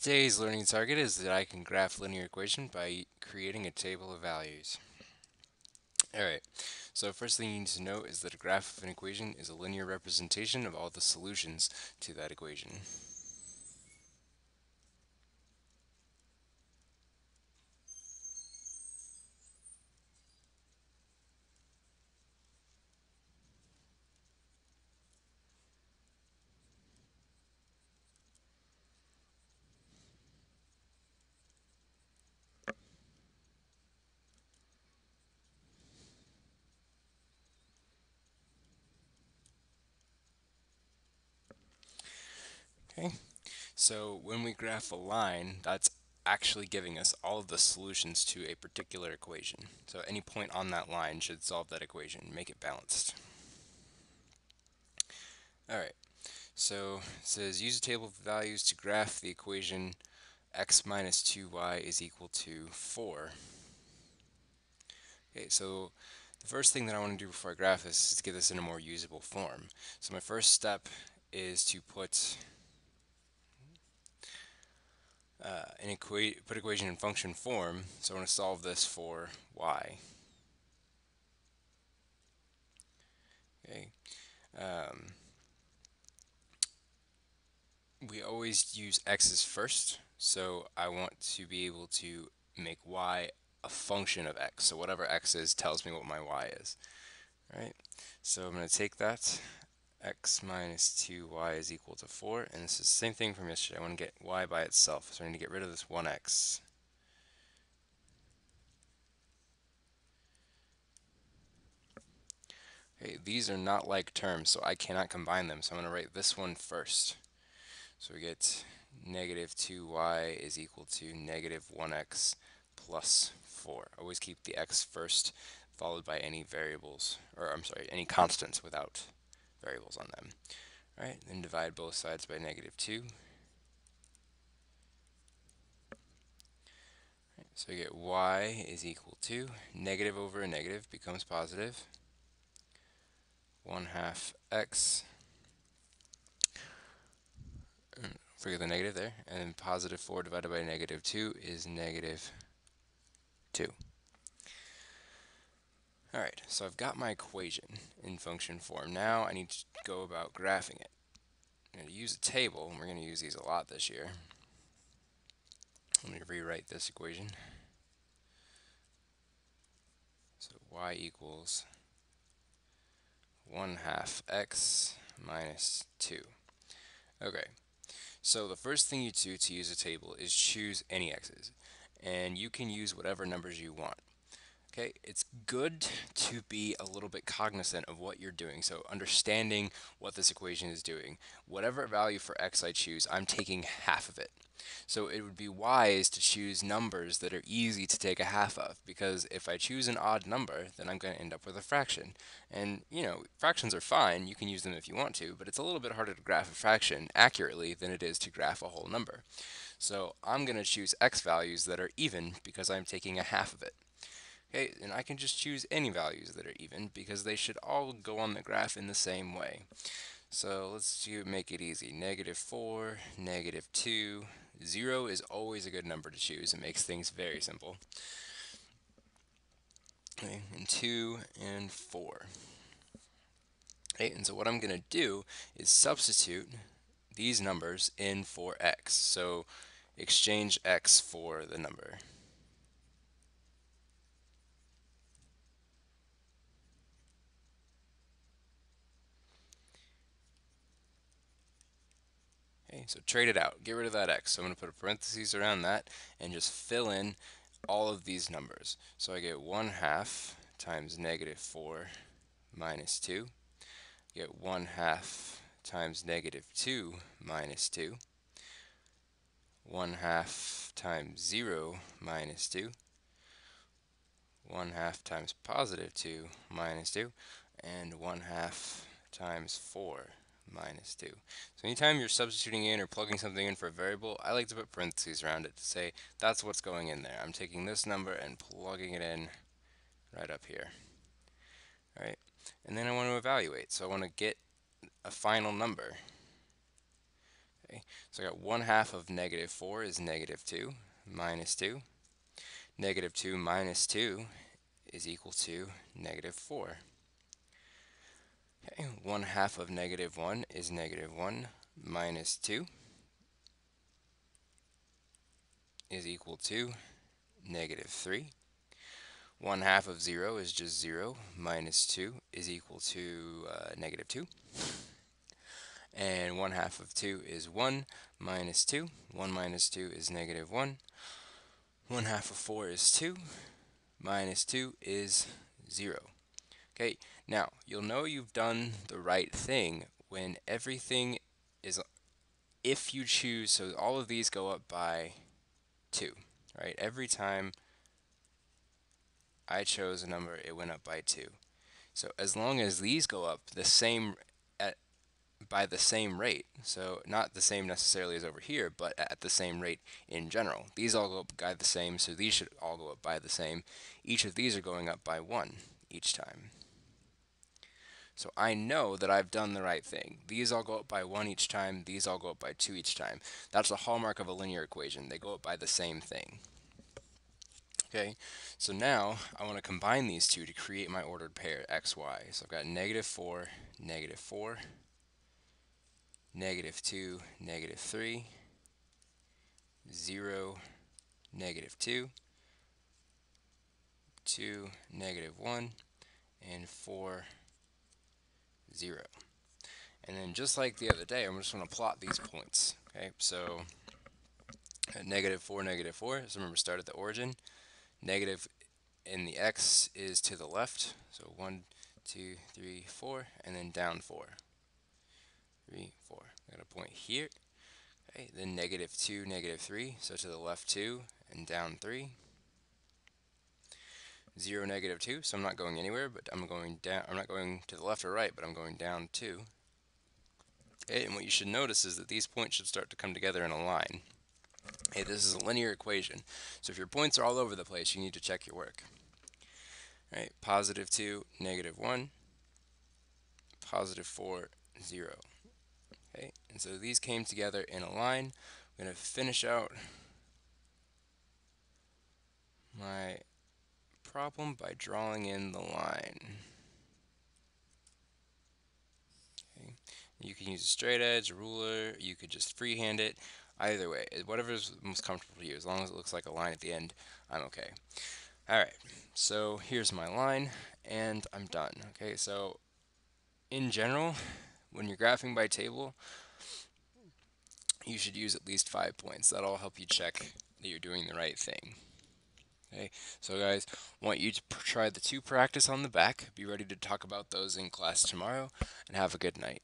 Today's learning target is that I can graph linear equation by creating a table of values. Alright, so first thing you need to know is that a graph of an equation is a linear representation of all the solutions to that equation. Okay, so when we graph a line, that's actually giving us all of the solutions to a particular equation. So any point on that line should solve that equation, make it balanced. Alright, so it says use a table of values to graph the equation x minus 2y is equal to 4. Okay, so the first thing that I want to do before I graph this is to get this in a more usable form. So my first step is to put put equation in function form. So I want to solve this for y. Okay. Um, we always use x's first, so I want to be able to make y a function of x. So whatever x is tells me what my y is. All right. So I'm going to take that x minus 2y is equal to 4, and this is the same thing from yesterday. I want to get y by itself, so I need to get rid of this 1x. Okay, these are not like terms, so I cannot combine them, so I'm going to write this one first. So we get negative 2y is equal to negative 1x plus 4. Always keep the x first, followed by any variables, or I'm sorry, any constants without variables on them. All right, then divide both sides by negative 2. So we get y is equal to negative over a negative becomes positive 1 half x, forget the negative there, and then positive 4 divided by negative 2 is negative 2. Alright, so I've got my equation in function form. Now I need to go about graphing it. I'm going to use a table, and we're going to use these a lot this year. Let me rewrite this equation. So y equals 1 half x minus 2. Okay, so the first thing you do to use a table is choose any x's, and you can use whatever numbers you want. Okay, it's good to be a little bit cognizant of what you're doing, so understanding what this equation is doing. Whatever value for x I choose, I'm taking half of it. So it would be wise to choose numbers that are easy to take a half of, because if I choose an odd number, then I'm going to end up with a fraction. And, you know, fractions are fine, you can use them if you want to, but it's a little bit harder to graph a fraction accurately than it is to graph a whole number. So I'm going to choose x values that are even because I'm taking a half of it. Okay, and I can just choose any values that are even because they should all go on the graph in the same way. So let's make it easy. Negative 4, negative 2. 0 is always a good number to choose. It makes things very simple. Okay, and 2 and 4. Okay, and so what I'm going to do is substitute these numbers in for x. So exchange x for the number. Okay, so trade it out. Get rid of that x. So I'm going to put a parentheses around that and just fill in all of these numbers. So I get 1 half times negative 4 minus 2. Get 1 half times negative 2 minus 2. 1 half times 0 minus 2. 1 half times positive 2 minus 2. And 1 half times 4 minus 2. So anytime you're substituting in or plugging something in for a variable, I like to put parentheses around it to say that's what's going in there. I'm taking this number and plugging it in right up here. All right, and then I want to evaluate. So I want to get a final number. Okay, so I got 1/2 of -4 is -2 minus 2. -2 minus 2 is equal to -4. Okay, 1/2 of -1 is -1 minus 2 is equal to -3. 1/2 of 0 is just 0 minus 2 is equal to -2. And 1/2 of 2 is 1 minus 2. 1 minus 2 is -1. 1/2 of 4 is 2 minus 2 is 0. Okay, now you'll know you've done the right thing when everything is, if you choose, so all of these go up by 2, right? Every time I chose a number, it went up by 2. So as long as these go up the same at by the same rate, so not the same necessarily as over here, but at the same rate in general. These all go up by the same, so these should all go up by the same. Each of these are going up by 1 each time. So I know that I've done the right thing. These all go up by 1 each time, these all go up by 2 each time. That's the hallmark of a linear equation. They go up by the same thing. Okay, so now I want to combine these two to create my ordered pair, x, y. So I've got -4, -4, -2, -3, 0, -2, 2, -1, and 4, 0. And then just like the other day, I'm just going to plot these points. Okay, so at -4, -4, so remember start at the origin. Negative in the x is to the left, so 1, 2, 3, 4, and then down 4. 3, 4. I got a point here. Okay, then -2, -3, so to the left 2 and down 3. 0, -2, so I'm not going anywhere, but I'm going down. I'm not going to the left or right, but I'm going down 2. Okay, and what you should notice is that these points should start to come together in a line. Hey, this is a linear equation, so if your points are all over the place, you need to check your work. All right, +2, -1, +4, 0. Okay, and so these came together in a line. I'm going to finish out my problem by drawing in the line. Okay. You can use a straight edge, a ruler, you could just freehand it. Either way, whatever is most comfortable to you. As long as it looks like a line at the end, I'm okay. Alright, so here's my line, and I'm done. Okay, so in general, when you're graphing by table, you should use at least 5 points. That'll help you check that you're doing the right thing. Okay, so guys, want you to try the 2 practice on the back. Be ready to talk about those in class tomorrow, and have a good night.